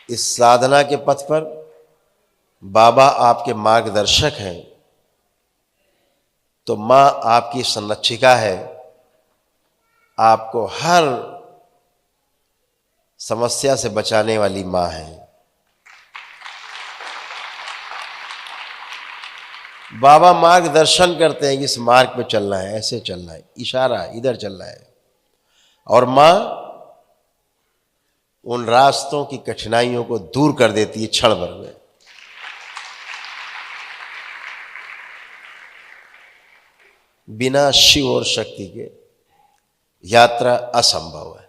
इस साधना के पथ पर बाबा आपके मार्गदर्शक हैं, तो माँ आपकी संरक्षिका है, आपको हर समस्या से बचाने वाली माँ है। बाबा मार्गदर्शन करते हैं कि इस मार्ग पे चलना है, ऐसे चलना है, इशारा इधर चलना है, और माँ उन रास्तों की कठिनाइयों को दूर कर देती है क्षण भर में। बिना शिव और शक्ति के यात्रा असंभव है।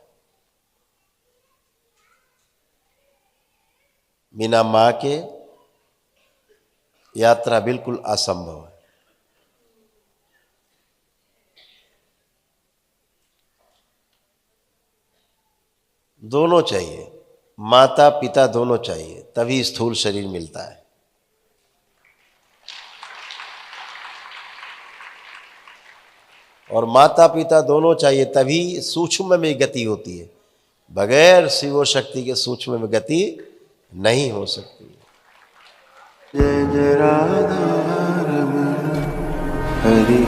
बिना मां के यात्रा बिल्कुल असंभव है। दोनों चाहिए, माता पिता दोनों चाहिए, तभी स्थूल शरीर मिलता है। और माता पिता दोनों चाहिए, तभी सूक्ष्म में गति होती है। बगैर शिव शक्ति के सूक्ष्म में गति नहीं हो सकती। जय जय राधा रमण हरि।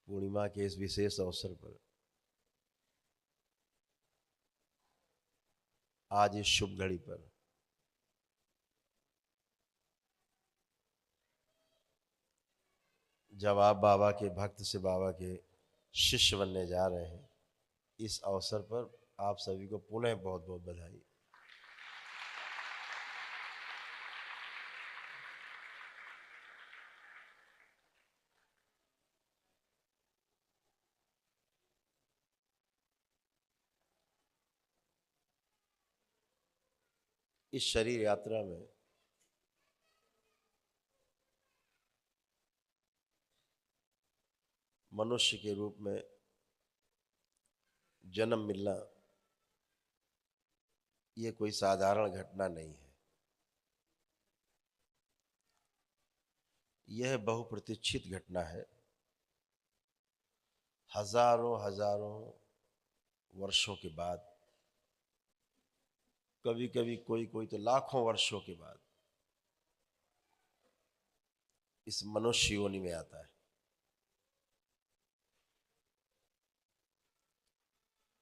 पूर्णिमा के इस विशेष अवसर पर आज इस शुभ घड़ी पर जब आप बाबा के भक्त से बाबा के शिष्य बनने जा रहे हैं, इस अवसर पर आप सभी को पुनः बहुत बहुत बधाई। इस शरीर यात्रा में मनुष्य के रूप में जन्म मिलना ये कोई साधारण घटना नहीं है। यह बहुप्रतीक्षित घटना है। हजारों हजारों वर्षों के बाद, कभी कभी कोई कोई तो लाखों वर्षों के बाद इस मनुष्य योनि में आता है।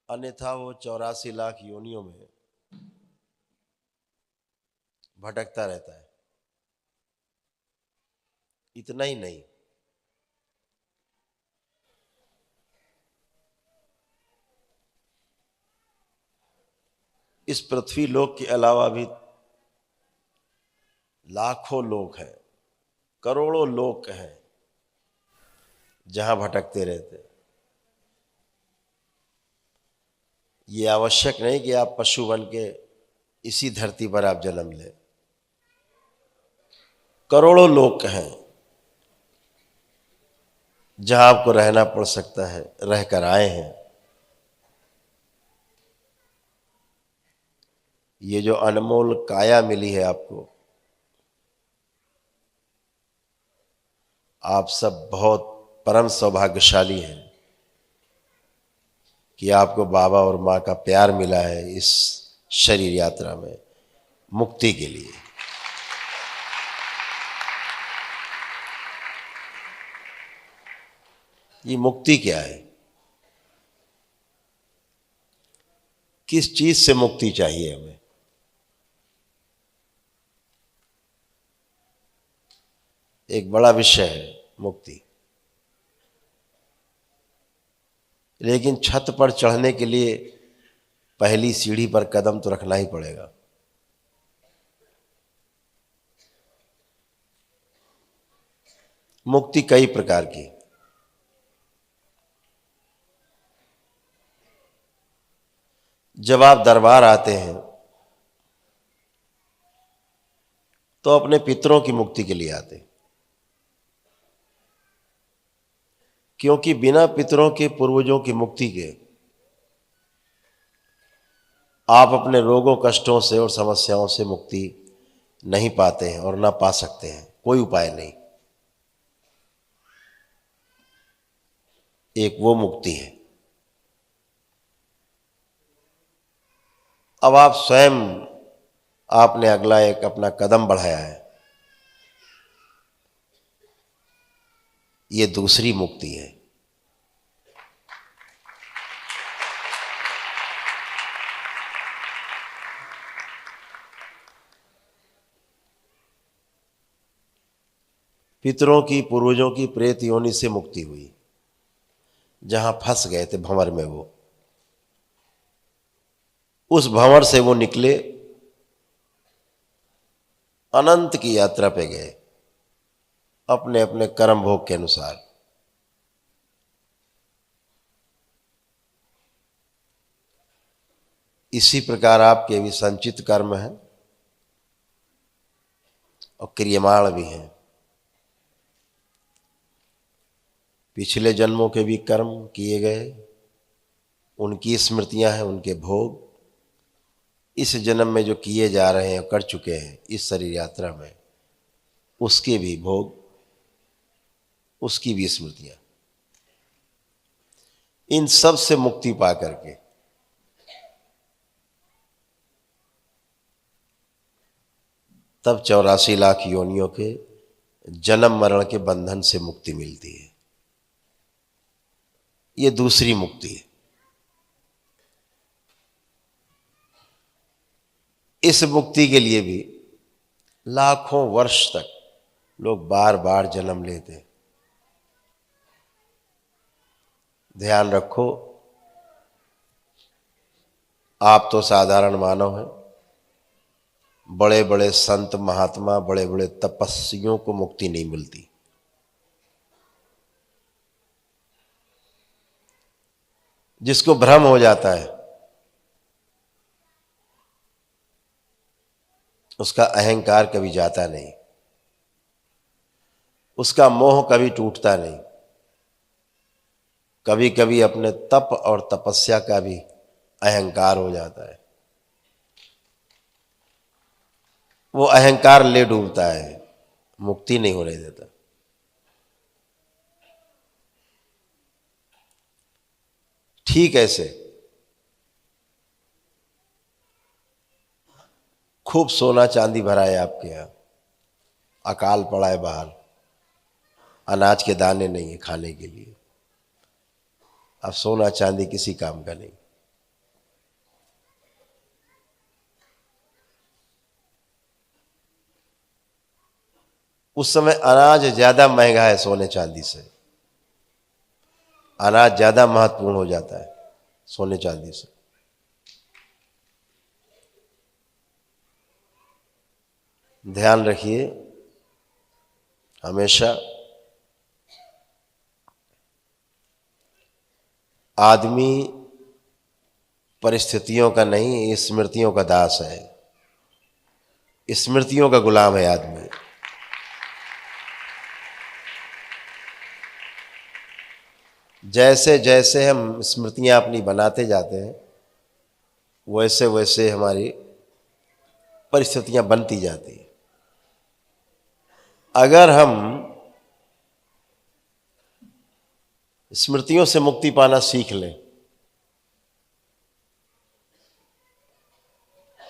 अन्यथा वो 84 लाख योनियों में भटकता रहता है। इतना ही नहीं, इस पृथ्वी लोक के अलावा भी लाखों लोक हैं, करोड़ों लोक हैं जहां भटकते रहते। ये आवश्यक नहीं कि आप पशु बन के इसी धरती पर आप जन्म लें। करोड़ों लोक हैं जहां आपको रहना पड़ सकता है, रहकर आए हैं। ये जो अनमोल काया मिली है आपको, आप सब बहुत परम सौभाग्यशाली हैं कि आपको बाबा और माँ का प्यार मिला है इस शरीर यात्रा में मुक्ति के लिए। ये मुक्ति क्या है? किस चीज से मुक्ति चाहिए हमें? एक बड़ा विषय है मुक्ति, लेकिन छत पर चढ़ने के लिए पहली सीढ़ी पर कदम तो रखना ही पड़ेगा। मुक्ति कई प्रकार की। जब आप दरबार आते हैं तो अपने पितरों की मुक्ति के लिए आते हैं, क्योंकि बिना पितरों के, पूर्वजों की मुक्ति के आप अपने रोगों, कष्टों से और समस्याओं से मुक्ति नहीं पाते हैं और ना पा सकते हैं। कोई उपाय नहीं। एक वो मुक्ति है। अब आप स्वयं आपने अगला एक अपना कदम बढ़ाया है, ये दूसरी मुक्ति है। पितरों की, पूर्वजों की प्रेत योनि से मुक्ति हुई, जहां फंस गए थे भंवर में, वो उस भंवर से वो निकले, अनंत की यात्रा पे गए अपने अपने कर्म भोग के अनुसार। इसी प्रकार आपके भी संचित कर्म हैं और क्रियमाण भी हैं। पिछले जन्मों के भी कर्म किए गए, उनकी स्मृतियां हैं, उनके भोग इस जन्म में जो किए जा रहे हैं, कर चुके हैं इस शरीर यात्रा में, उसके भी भोग, उसकी भी स्मृतियां। इन सब से मुक्ति पा करके तब 84 लाख योनियों के जन्म मरण के बंधन से मुक्ति मिलती है। ये दूसरी मुक्ति है। इस मुक्ति के लिए भी लाखों वर्ष तक लोग बार बार जन्म लेते हैं। ध्यान रखो, आप तो साधारण मानव हैं, बड़े बड़े संत महात्मा, बड़े बड़े तपस्वियों को मुक्ति नहीं मिलती। जिसको भ्रम हो जाता है, उसका अहंकार कभी जाता नहीं, उसका मोह कभी टूटता नहीं। कभी कभी अपने तप और तपस्या का भी अहंकार हो जाता है, वो अहंकार ले डूबता है, मुक्ति नहीं होने देता। ठीक ऐसे खूब सोना चांदी भरा है आपके यहाँ, अकाल पड़ा है बाहर, अनाज के दाने नहीं है खाने के लिए, अब सोना चांदी किसी काम का नहीं। उस समय अनाज ज्यादा महंगा है सोने चांदी से, अनाज ज्यादा महत्वपूर्ण हो जाता है सोने चांदी से। ध्यान रखिए, हमेशा आदमी परिस्थितियों का नहीं, स्मृतियों का दास है, स्मृतियों का गुलाम है आदमी। जैसे जैसे हम स्मृतियां अपनी बनाते जाते हैं, वैसे वैसे हमारी परिस्थितियां बनती जाती हैं। अगर हम स्मृतियों से मुक्ति पाना सीख लें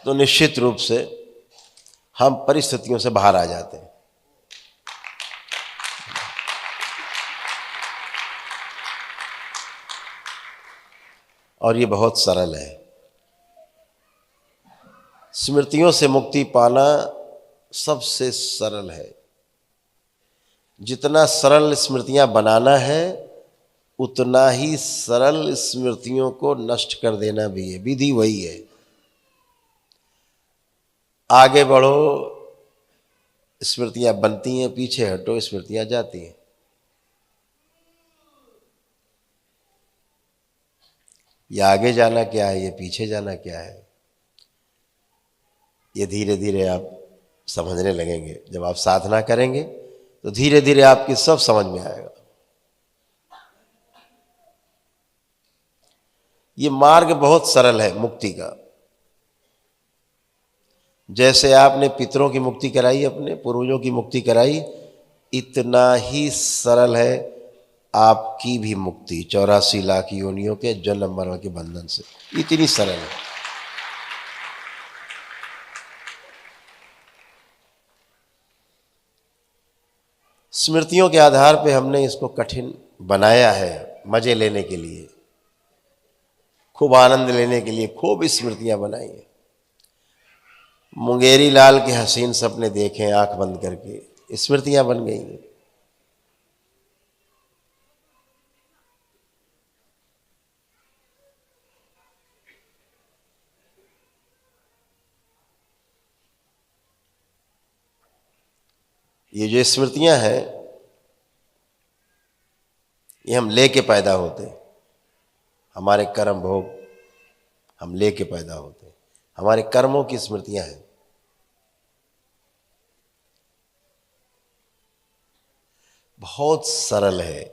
तो निश्चित रूप से हम परिस्थितियों से बाहर आ जाते हैं। और ये बहुत सरल है। स्मृतियों से मुक्ति पाना सबसे सरल है। जितना सरल स्मृतियां बनाना है, उतना ही सरल स्मृतियों को नष्ट कर देना भी है। विधि वही है। आगे बढ़ो, स्मृतियां बनती हैं, पीछे हटो, स्मृतियां जाती हैं। ये आगे जाना क्या है, ये पीछे जाना क्या है, ये धीरे धीरे आप समझने लगेंगे। जब आप साधना करेंगे तो धीरे धीरे आपकी सब समझ में आएगा। ये मार्ग बहुत सरल है मुक्ति का। जैसे आपने पितरों की मुक्ति कराई, अपने पूर्वजों की मुक्ति कराई, इतना ही सरल है आपकी भी मुक्ति 84 लाख योनियों के जन्म मरण के बंधन से। इतनी सरल है। स्मृतियों के आधार पे हमने इसको कठिन बनाया है, मजे लेने के लिए, खूब आनंद लेने के लिए खूब स्मृतियां बनाई हैं। मुंगेरी लाल के हसीन सपने देखे आंख बंद करके, स्मृतियां बन गई हैं। ये जो स्मृतियां हैं, ये हम लेके पैदा होते हैं। हमारे कर्म भोग हम लेके पैदा होते हैं, हमारे कर्मों की स्मृतियां हैं। बहुत सरल है।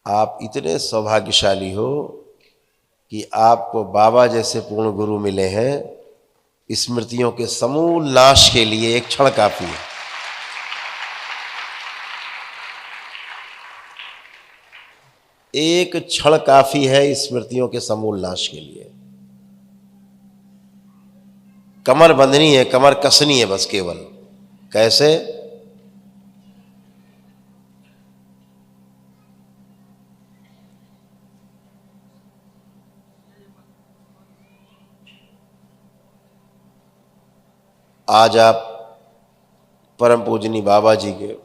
आप इतने सौभाग्यशाली हो कि आपको बाबा जैसे पूर्ण गुरु मिले हैं। स्मृतियों के समूल नाश के लिए एक क्षण काफी है। एक क्षण काफी है स्मृतियों के समूल नाश के लिए। कमर बंधनी है, कमर कसनी है बस केवल। कैसे? आज आप परम पूजनी बाबा जी के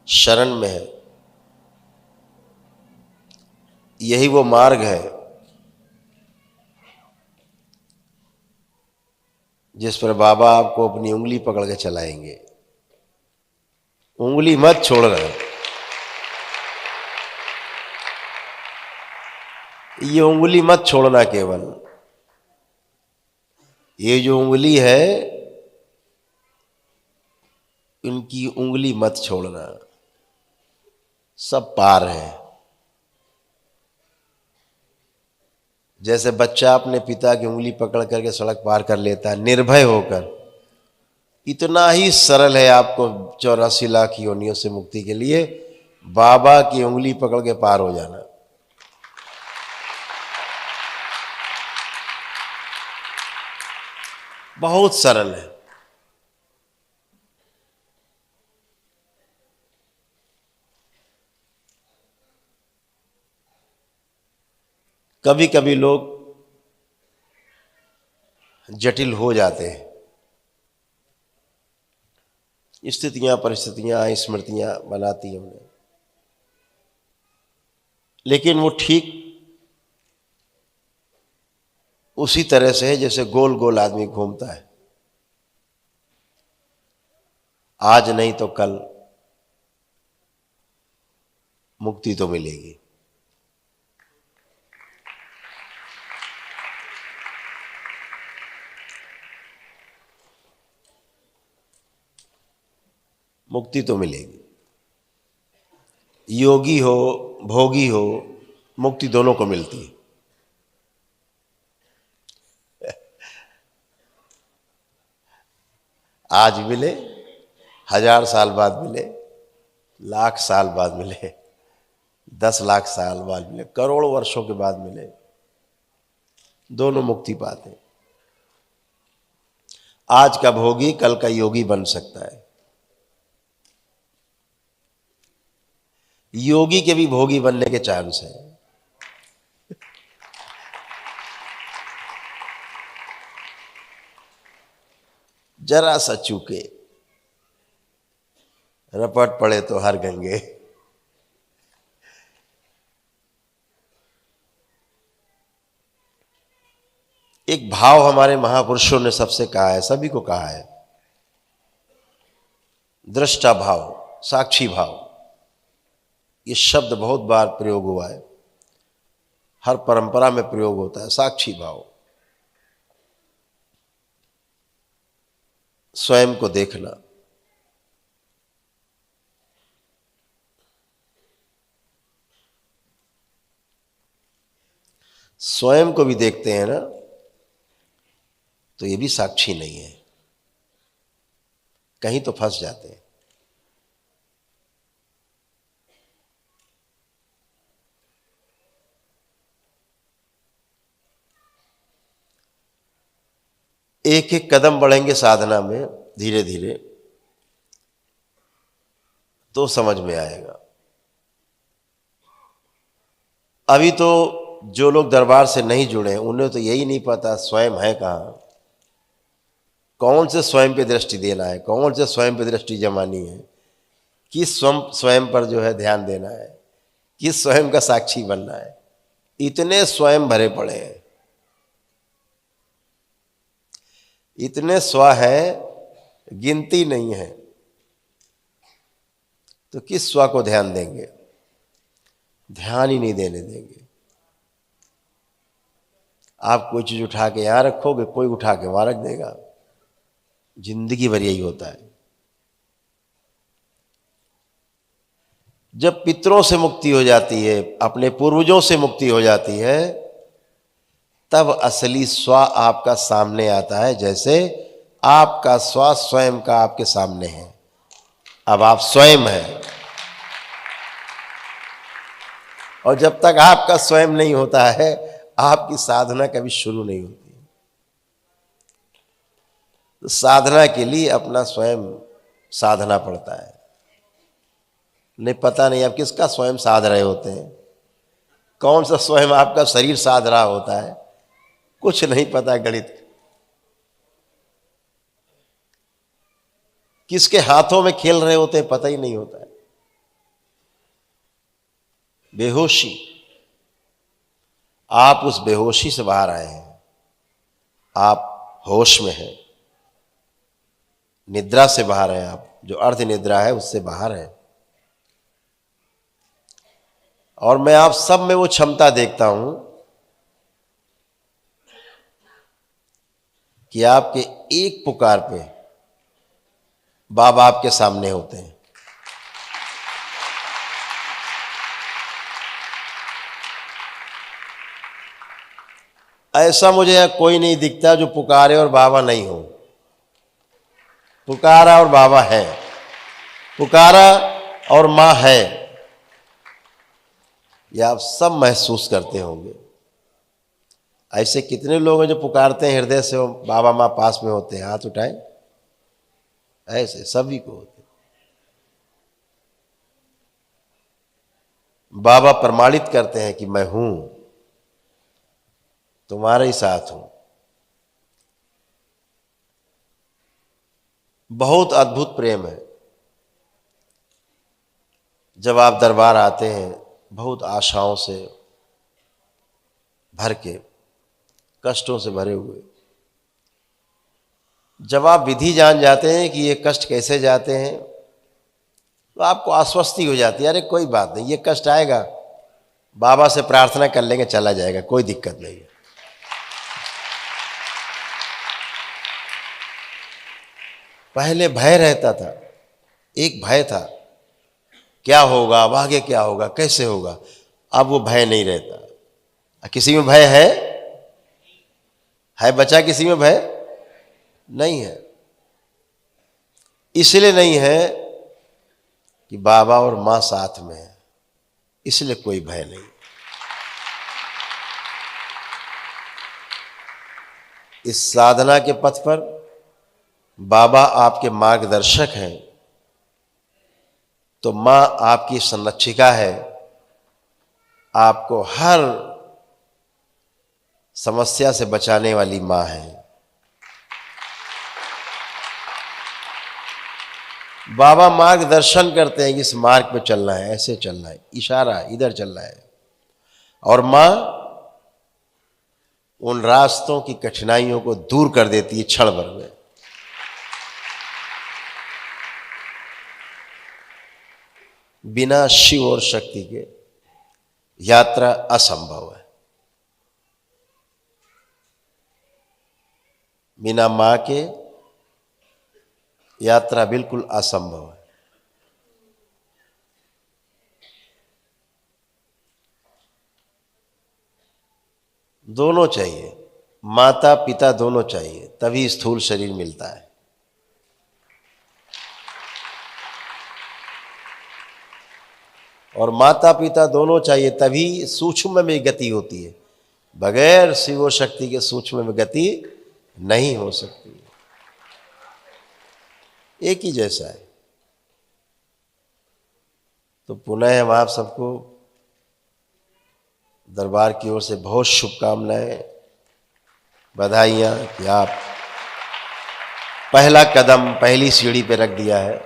शरण में है। यही वो मार्ग है जिस पर बाबा आपको अपनी उंगली पकड़ के चलाएंगे। उंगली मत छोड़ रहे। ये उंगली मत छोड़ना। केवल ये जो उंगली है, इनकी उंगली मत छोड़ना। सब पार है। जैसे बच्चा अपने पिता की उंगली पकड़ करके सड़क पार कर लेता है निर्भय होकर, इतना ही सरल है आपको 84 लाख योनियों से मुक्ति के लिए बाबा की उंगली पकड़ के पार हो जाना। बहुत सरल है। कभी कभी लोग जटिल हो जाते हैं। स्थितियां परिस्थितियां स्मृतियां बनाती हैं उन्हें, लेकिन वो ठीक उसी तरह से है जैसे गोल गोल आदमी घूमता है। आज नहीं तो कल मुक्ति तो मिलेगी। मुक्ति तो मिलेगी। योगी हो भोगी हो, मुक्ति दोनों को मिलती है। आज मिले, 1000 साल बाद मिले, लाख साल बाद मिले, 10 लाख साल बाद मिले, करोड़ों वर्षों के बाद मिले, दोनों मुक्ति पाते। आज का भोगी कल का योगी बन सकता है। योगी के भी भोगी बनने के चांस है। जरा सा चूके, रपट पड़े तो हर गंगे। एक भाव हमारे महापुरुषों ने सबसे कहा है, सभी को कहा है, दृष्टा भाव, साक्षी भाव। ये शब्द बहुत बार प्रयोग हुआ है, हर परंपरा में प्रयोग होता है। साक्षी भाव, स्वयं को देखना। स्वयं को भी देखते हैं ना, तो ये भी साक्षी नहीं है, कहीं तो फंस जाते हैं। एक एक कदम बढ़ेंगे साधना में धीरे धीरे तो समझ में आएगा। अभी तो जो लोग दरबार से नहीं जुड़े उन्हें तो यही नहीं पता स्वयं है कहाँ, कौन से स्वयं पे दृष्टि देना है, कौन से स्वयं पे दृष्टि जमानी है, किस स्वयं पर जो है ध्यान देना है, किस स्वयं का साक्षी बनना है। इतने स्वयं भरे पड़े हैं, इतने स्व है गिनती नहीं है। तो किस स्व को ध्यान देंगे? ध्यान ही नहीं देने देंगे। आप कोई चीज उठा के यहां रखोगे, कोई उठा के वहां रख देगा। जिंदगी भर यही होता है। जब पितरों से मुक्ति हो जाती है, अपने पूर्वजों से मुक्ति हो जाती है, तब असली स्व आपका सामने आता है। जैसे आपका स्व स्वयं का आपके सामने है, अब आप स्वयं हैं। और जब तक आपका स्वयं नहीं होता है, आपकी साधना कभी शुरू नहीं होती। तो साधना के लिए अपना स्वयं साधना पड़ता है। नहीं पता नहीं आप किसका स्वयं साध रहे होते हैं, कौन सा स्वयं आपका शरीर साध रहा होता है, कुछ नहीं पता। गणित किसके हाथों में खेल रहे होते हैं पता ही नहीं होता है। बेहोशी, आप उस बेहोशी से बाहर आए हैं, आप होश में हैं, निद्रा से बाहर हैं। आप जो अर्ध निद्रा है उससे बाहर हैं। और मैं आप सब में वो क्षमता देखता हूं कि आपके एक पुकार पे बाबा आपके सामने होते हैं। ऐसा मुझे यहां कोई नहीं दिखता जो पुकारे और बाबा नहीं हो। पुकारा और बाबा है, पुकारा और मां है, यह आप सब महसूस करते होंगे। ऐसे कितने लोग हैं जो पुकारते हैं हृदय से, बाबा मां पास में होते हैं, हाथ उठाएं। ऐसे सभी को होते। बाबा प्रमाणित करते हैं कि मैं हूं, तुम्हारे ही साथ हूं। बहुत अद्भुत प्रेम है। जब आप दरबार आते हैं बहुत आशाओं से भर के, कष्टों से भरे हुए, जब आप विधि जान जाते हैं कि ये कष्ट कैसे जाते हैं, तो आपको आश्वस्ति हो जाती है। अरे कोई बात नहीं, ये कष्ट आएगा, बाबा से प्रार्थना कर लेंगे, चला जाएगा, कोई दिक्कत नहीं है। पहले भय रहता था, एक भय था, क्या होगा, अब आगे क्या होगा, कैसे होगा। अब वो भय नहीं रहता। किसी में भय है बचा, किसी में भय नहीं है। इसलिए नहीं है कि बाबा और मां साथ में है, इसलिए कोई भय नहीं। इस साधना के पथ पर बाबा आपके मार्गदर्शक हैं, तो मां आपकी संरक्षिका है, आपको हर समस्या से बचाने वाली मां है। बाबा मार्गदर्शन करते हैं कि इस मार्ग पे चलना है, ऐसे चलना है, इशारा इधर चलना है। और मां उन रास्तों की कठिनाइयों को दूर कर देती है क्षण भर में। बिना शिव और शक्ति के यात्रा असंभव है। बिना मां के यात्रा बिल्कुल असंभव है। दोनों चाहिए, माता पिता दोनों चाहिए, तभी स्थूल शरीर मिलता है। और माता पिता दोनों चाहिए, तभी सूक्ष्म में गति होती है। बगैर शिव शक्ति के सूक्ष्म में गति नहीं हो सकती, एक ही जैसा है। तो पुनः हम आप सबको दरबार की ओर से बहुत शुभकामनाएं, बधाइयाँ कि आप पहला कदम पहली सीढ़ी पे रख दिया है।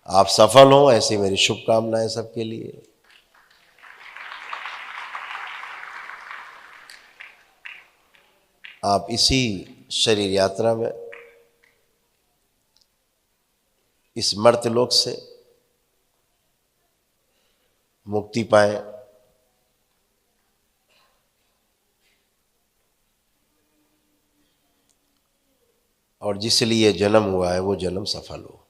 आप सफल हो, ऐसी मेरी शुभकामनाएं सबके लिए। आप इसी शरीर यात्रा में इस मर्त्यलोक से मुक्ति पाएं, और जिस लिए जन्म हुआ है वो जन्म सफल हो।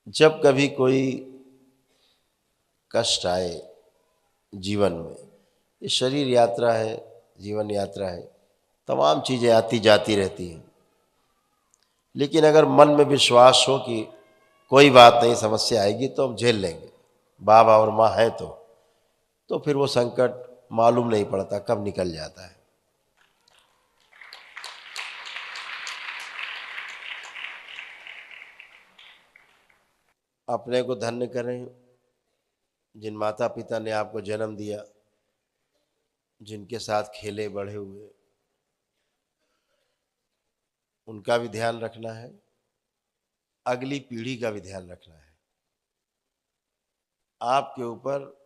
जब कभी कोई कष्ट आए जीवन में, ये शरीर यात्रा है, जीवन यात्रा है, तमाम चीज़ें आती जाती रहती हैं, लेकिन अगर मन में विश्वास हो कि कोई बात नहीं, समस्या आएगी तो हम झेल लेंगे, बाबा और माँ हैं तो फिर वो संकट मालूम नहीं पड़ता कब निकल जाता है। अपने को धन्य करें जिन माता पिता ने आपको जन्म दिया, जिनके साथ खेले बढ़े हुए, उनका भी ध्यान रखना है, अगली पीढ़ी का भी ध्यान रखना है। आपके ऊपर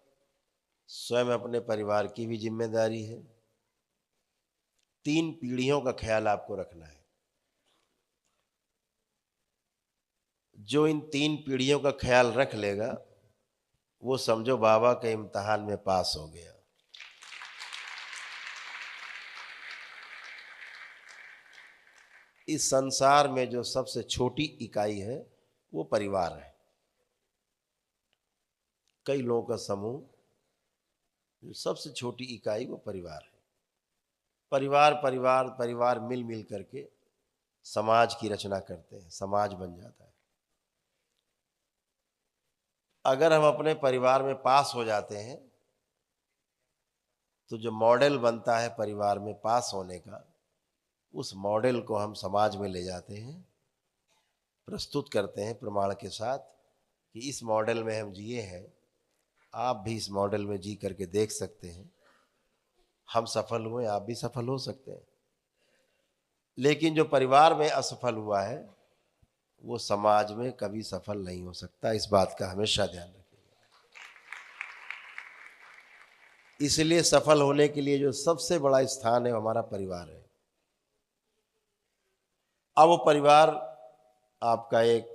स्वयं अपने परिवार की भी जिम्मेदारी है। 3 पीढ़ियों का ख्याल आपको रखना है। जो इन 3 पीढ़ियों का ख्याल रख लेगा वो समझो बाबा के इम्तिहान में पास हो गया। इस संसार में जो सबसे छोटी इकाई है वो परिवार है। कई लोगों का समूह, जो सबसे छोटी इकाई वो परिवार है। परिवार परिवार परिवार मिल मिल करके समाज की रचना करते हैं, समाज बन जाता है। अगर हम अपने परिवार में पास हो जाते हैं तो जो मॉडल बनता है परिवार में पास होने का, उस मॉडल को हम समाज में ले जाते हैं, प्रस्तुत करते हैं प्रमाण के साथ कि इस मॉडल में हम जिए हैं, आप भी इस मॉडल में जी करके देख सकते हैं। हम सफल हुए, आप भी सफल हो सकते हैं। लेकिन जो परिवार में असफल हुआ है वो समाज में कभी सफल नहीं हो सकता। इस बात का हमेशा ध्यान रखिएगा। इसलिए सफल होने के लिए जो सबसे बड़ा स्थान है हमारा परिवार है। अब वो परिवार आपका एक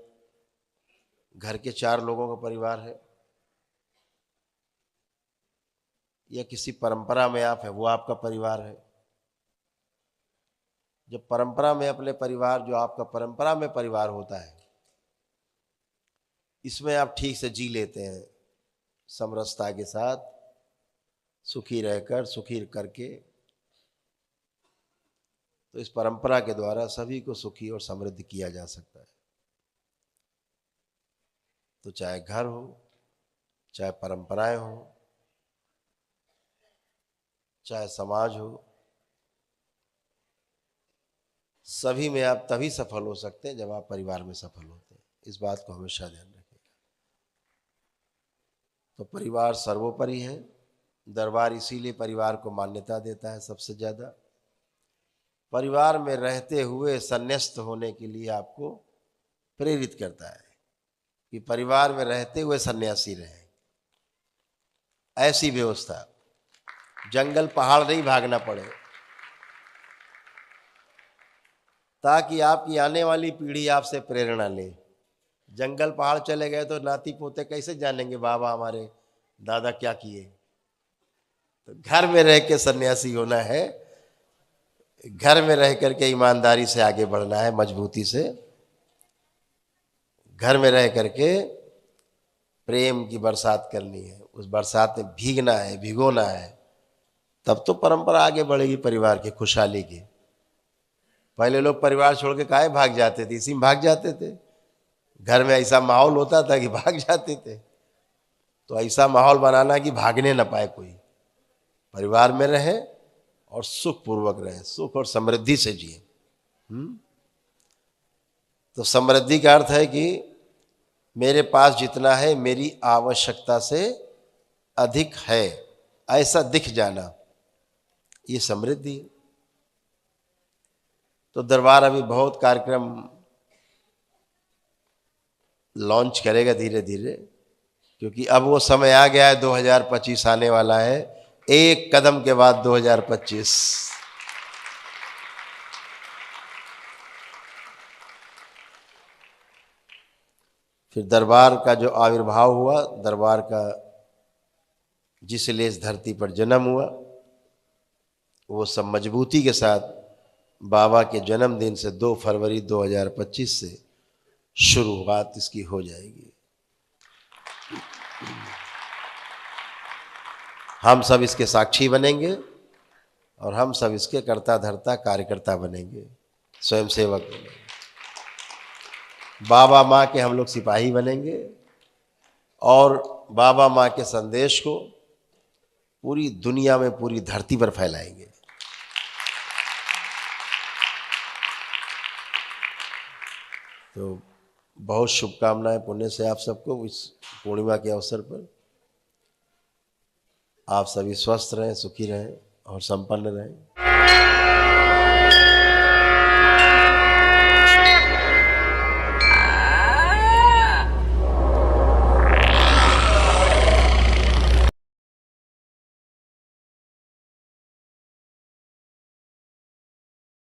घर के 4 लोगों का परिवार है, या किसी परंपरा में आप है वो आपका परिवार है। जब परंपरा में अपने परिवार, जो आपका परंपरा में परिवार होता है, इसमें आप ठीक से जी लेते हैं, समरसता के साथ, सुखी रहकर, सुखी करके, तो इस परंपरा के द्वारा सभी को सुखी और समृद्ध किया जा सकता है। तो चाहे घर हो, चाहे परंपराएं हो, चाहे समाज हो, सभी में आप तभी सफल हो सकते हैं जब आप परिवार में सफल होते हैं। इस बात को हमेशा ध्यान रखिएगा। तो परिवार सर्वोपरि है। दरबार इसीलिए परिवार को मान्यता देता है सबसे ज़्यादा। परिवार में रहते हुए संन्यास्त होने के लिए आपको प्रेरित करता है कि परिवार में रहते हुए सन्यासी रहें। ऐसी व्यवस्था, जंगल पहाड़ नहीं भागना पड़े, ताकि आपकी आने वाली पीढ़ी आपसे प्रेरणा ले। जंगल पहाड़ चले गए तो नाती पोते कैसे जानेंगे बाबा हमारे दादा क्या किए। तो घर में रह के सन्यासी होना है, घर में रह करके ईमानदारी से आगे बढ़ना है, मजबूती से घर में रह करके प्रेम की बरसात करनी है, उस बरसात में भीगना है, भिगोना है, तब तो परंपरा आगे बढ़ेगी परिवार की खुशहाली की। पहले लोग परिवार छोड़ के काहे भाग जाते थे, इसी में भाग जाते थे। घर में ऐसा माहौल होता था कि भाग जाते थे। तो ऐसा माहौल बनाना कि भागने न पाए कोई, परिवार में रहे और सुख पूर्वक रहे, सुख और समृद्धि से जिए। तो समृद्धि का अर्थ है कि मेरे पास जितना है मेरी आवश्यकता से अधिक है, ऐसा दिख जाना, ये समृद्धि है। तो दरबार अभी बहुत कार्यक्रम लॉन्च करेगा धीरे धीरे, क्योंकि अब वो समय आ गया है, 2025 आने वाला है, एक कदम के बाद 2025। फिर दरबार का जो आविर्भाव हुआ, दरबार का जिसलिए इस धरती पर जन्म हुआ, वो सब मजबूती के साथ बाबा के जन्मदिन से 2 फरवरी 2025 से शुरुआत इसकी हो जाएगी। हम सब इसके साक्षी बनेंगे और हम सब इसके कर्ता धर्ता कार्यकर्ता बनेंगे, स्वयंसेवक बनेंगे। बाबा माँ के हम लोग सिपाही बनेंगे और बाबा माँ के संदेश को पूरी दुनिया में, पूरी धरती पर फैलाएंगे। तो बहुत शुभकामनाएं पुण्य से आप सबको इस पूर्णिमा के अवसर पर। आप सभी स्वस्थ रहें, सुखी रहें और संपन्न रहें।